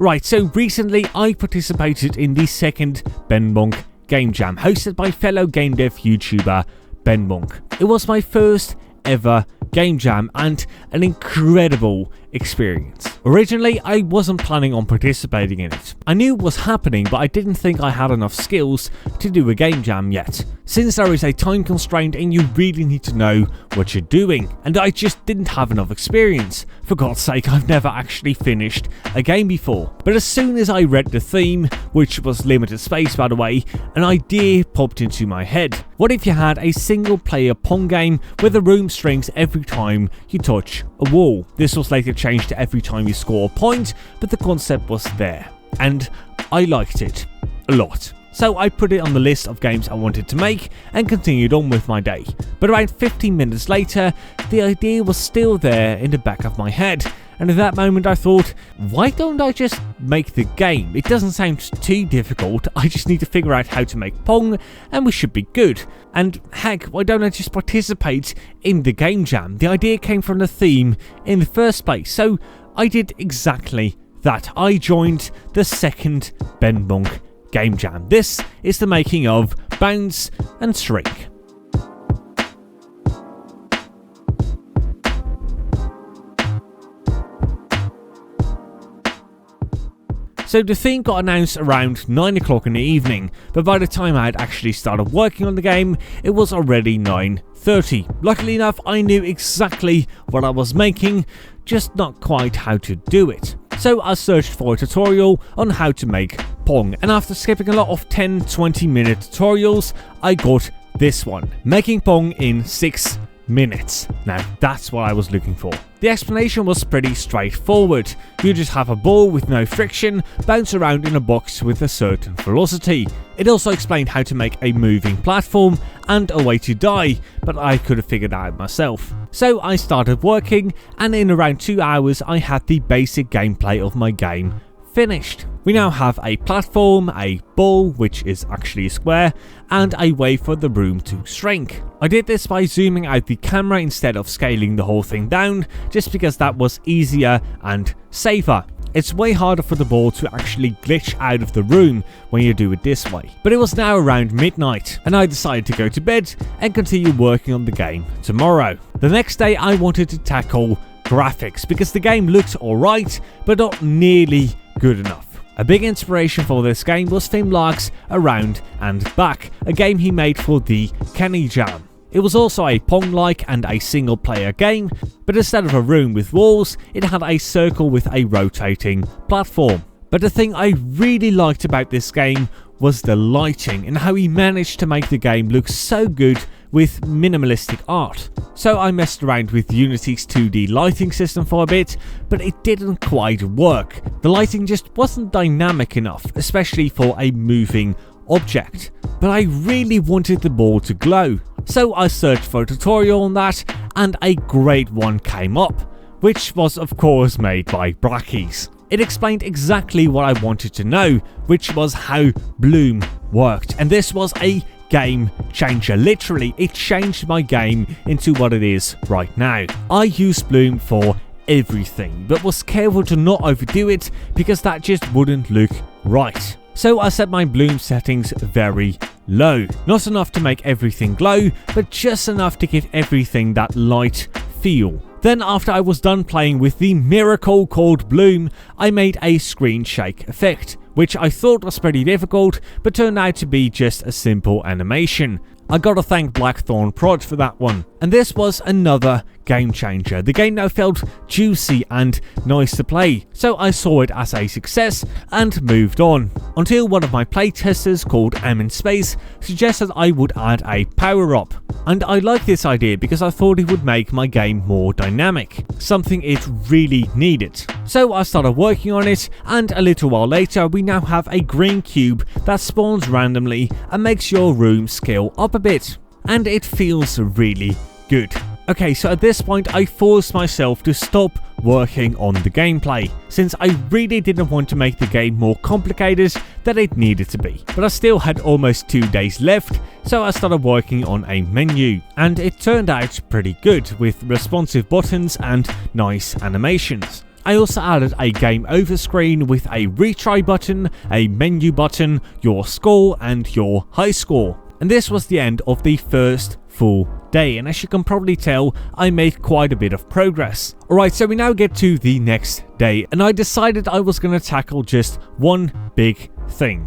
Right, so recently I participated in the second BenBonk Game Jam, hosted by fellow game dev YouTuber BenBonk. It was my first ever game jam and an incredible experience. Originally, I wasn't planning on participating in it. I knew it was happening, but I didn't think I had enough skills to do a game jam yet, since there is a time constraint and you really need to know what you're doing, and I just didn't have enough experience. For God's sake, I've never actually finished a game before. But as soon as I read the theme, which was limited space by the way, an idea popped into my head. What if you had a single player Pong game where the room shrinks every time you touch a wall? This was later changed to every time you score a point, but the concept was there, and I liked it a lot. So I put it on the list of games I wanted to make and continued on with my day. But around 15 minutes later, the idea was still there in the back of my head, and at that moment I thought, why don't I just make the game? It doesn't sound too difficult, I just need to figure out how to make Pong and we should be good. And heck, why don't I just participate in the game jam? The idea came from the theme in the first place, so I did exactly that. I joined the second BenBonk Game Jam. This is the making of Bounce and Shrink. So the theme got announced around 9 o'clock in the evening, but by the time I had actually started working on the game, it was already 9:30. Luckily enough, I knew exactly what I was making, just not quite how to do it. So I searched for a tutorial on how to make Pong, and after skipping a lot of 10-20 minute tutorials, I got this one, making Pong in 6 minutes. Now that's what I was looking for. The explanation was pretty straightforward. You just have a ball with no friction, bounce around in a box with a certain velocity. It also explained how to make a moving platform and a way to die, but I could have figured that out myself. So I started working, and in around 2 hours I had the basic gameplay of my game finished. We now have a platform, a ball, which is actually a square, and a way for the room to shrink. I did this by zooming out the camera instead of scaling the whole thing down, just because that was easier and safer. It's way harder for the ball to actually glitch out of the room when you do it this way. But it was now around midnight, and I decided to go to bed and continue working on the game tomorrow. The next day I wanted to tackle graphics, because the game looked alright, but not nearly good enough. A big inspiration for this game was Devlog's Around and Back, a game he made for the Kdenlive Jam. It was also a Pong-like and a single player game, but instead of a room with walls, it had a circle with a rotating platform. But the thing I really liked about this game was the lighting and how he managed to make the game look so good with minimalistic art. So I messed around with Unity's 2D lighting system for a bit, but it didn't quite work. The lighting just wasn't dynamic enough, especially for a moving object. But I really wanted the ball to glow. So I searched for a tutorial on that, and a great one came up, which was of course made by Brackies. It explained exactly what I wanted to know, which was how Bloom worked, and this was a game changer. Literally, it changed my game into what it is right now. I use Bloom for everything, but was careful to not overdo it because that just wouldn't look right. So I set my Bloom settings very low. Not enough to make everything glow, but just enough to give everything that light feel. Then after I was done playing with the miracle called Bloom, I made a screen shake effect, which I thought was pretty difficult, but turned out to be just a simple animation. I gotta thank Blackthorn Prod for that one. And this was another game changer. The game now felt juicy and nice to play, so I saw it as a success and moved on. Until one of my playtesters called Space suggested I would add a power-up. And I liked this idea because I thought it would make my game more dynamic, something it really needed. So I started working on it, and a little while later we now have a green cube that spawns randomly and makes your room scale up a bit. And it feels really good. Okay, so at this point I forced myself to stop working on the gameplay, since I really didn't want to make the game more complicated than it needed to be. But I still had almost 2 days left, so I started working on a menu, and it turned out pretty good with responsive buttons and nice animations. I also added a game over screen with a retry button, a menu button, your score and your high score. And this was the end of the first full day, and as you can probably tell, I made quite a bit of progress. Alright, so we now get to the next day, and I decided I was going to tackle just one big thing: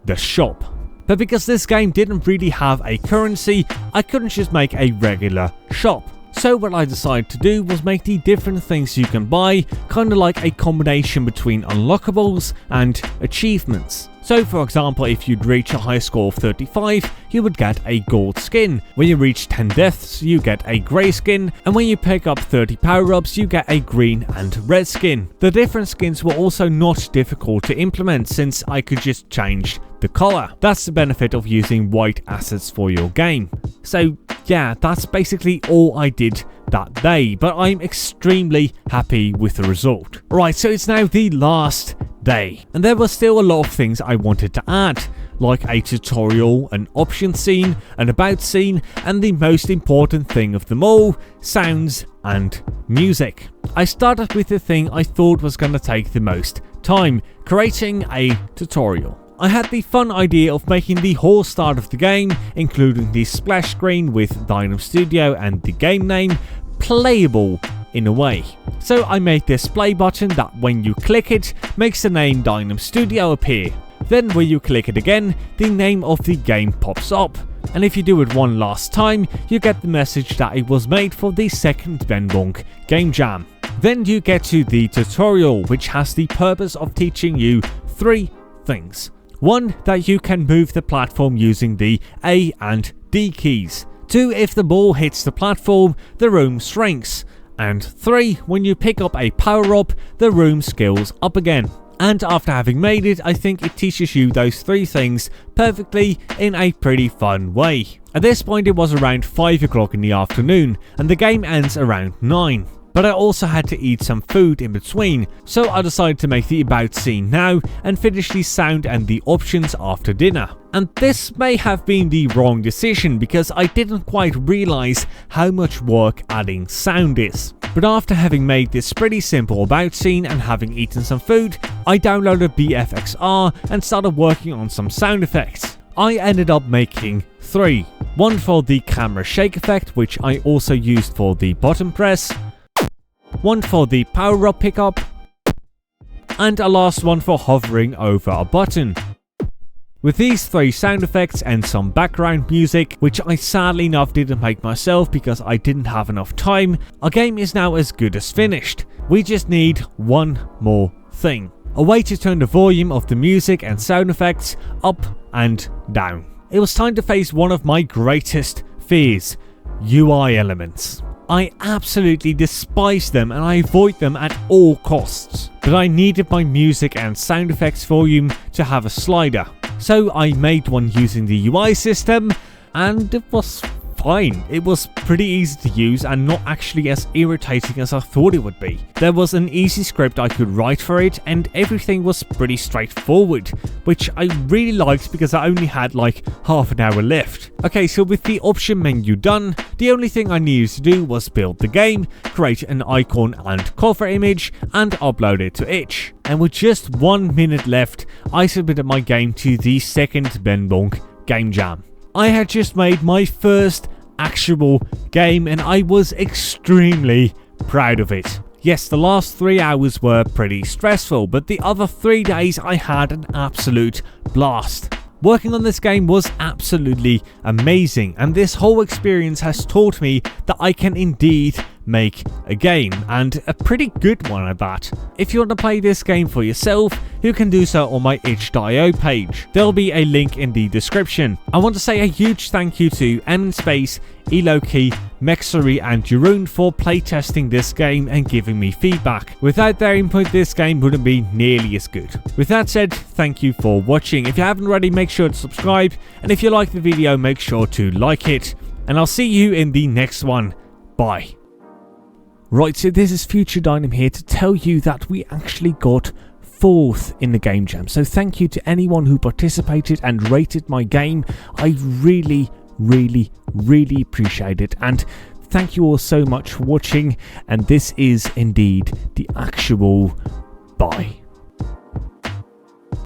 the shop. But because this game didn't really have a currency, I couldn't just make a regular shop. So what I decided to do was make the different things you can buy kind of like a combination between unlockables and achievements. So for example, if you'd reach a high score of 35, you would get a gold skin. When you reach 10 deaths, you get a grey skin, and when you pick up 30 power-ups, you get a green and red skin. The different skins were also not difficult to implement since I could just change the color. That's the benefit of using white assets for your game. So yeah, that's basically all I did that day, but I'm extremely happy with the result. Alright, so it's now the last day, and there were still a lot of things I wanted to add, like a tutorial, an option scene, an about scene, and the most important thing of them all, sounds and music. I started with the thing I thought was going to take the most time, creating a tutorial. I had the fun idea of making the whole start of the game, including the splash screen with Deynum Studio and the game name, playable in a way. So I made this play button that when you click it, makes the name Deynum Studio appear. Then when you click it again, the name of the game pops up. And if you do it one last time, you get the message that it was made for the second BenBonk game jam. Then you get to the tutorial, which has the purpose of teaching you 3 things. 1, that you can move the platform using the A and D keys. 2, if the ball hits the platform, the room shrinks. And 3, when you pick up a power-up, the room scales up again. And after having made it, I think it teaches you those 3 things perfectly in a pretty fun way. At this point it was around 5 o'clock in the afternoon, and the game ends around 9. But I also had to eat some food in between, so I decided to make the about scene now and finish the sound and the options after dinner. And this may have been the wrong decision because I didn't quite realize how much work adding sound is. But after having made this pretty simple about scene and having eaten some food, I downloaded BFXR and started working on some sound effects. I ended up making 3. One for the camera shake effect, which I also used for the button press. One for the power-up pickup, and a last one for hovering over a button. With these 3 sound effects and some background music, which I sadly enough didn't make myself because I didn't have enough time, our game is now as good as finished. We just need one more thing. A way to turn the volume of the music and sound effects up and down. It was time to face one of my greatest fears: UI elements. I absolutely despise them and I avoid them at all costs. But I needed my music and sound effects volume to have a slider. So I made one using the UI system, and it was fine. It was pretty easy to use and not actually as irritating as I thought it would be. There was an easy script I could write for it, and everything was pretty straightforward, which I really liked because I only had like half an hour left. Okay, so with the option menu done, the only thing I needed to do was build the game, create an icon and cover image, and upload it to itch. And with just 1 minute left, I submitted my game to the second BenBonk game jam. I had just made my first actual game and I was extremely proud of it. Yes, the last 3 hours were pretty stressful, but the other 3 days I had an absolute blast. Working on this game was absolutely amazing, and this whole experience has taught me that I can indeed make a game, and a pretty good one at that. If you want to play this game for yourself, you can do so on my itch.io page. There'll be a link in the description. I want to say a huge thank you to MSpace, Eloki, Mexery and Jeroen for playtesting this game and giving me feedback. Without their input, this game wouldn't be nearly as good. With that said, thank you for watching. If you haven't already, make sure to subscribe, and if you like the video, make sure to like it, and I'll see you in the next one. Bye. Right, so this is Future Deynum here to tell you that we actually got 4th in the game jam. So thank you to anyone who participated and rated my game. I really appreciate it, and thank you all so much for watching, and this is indeed the actual bye.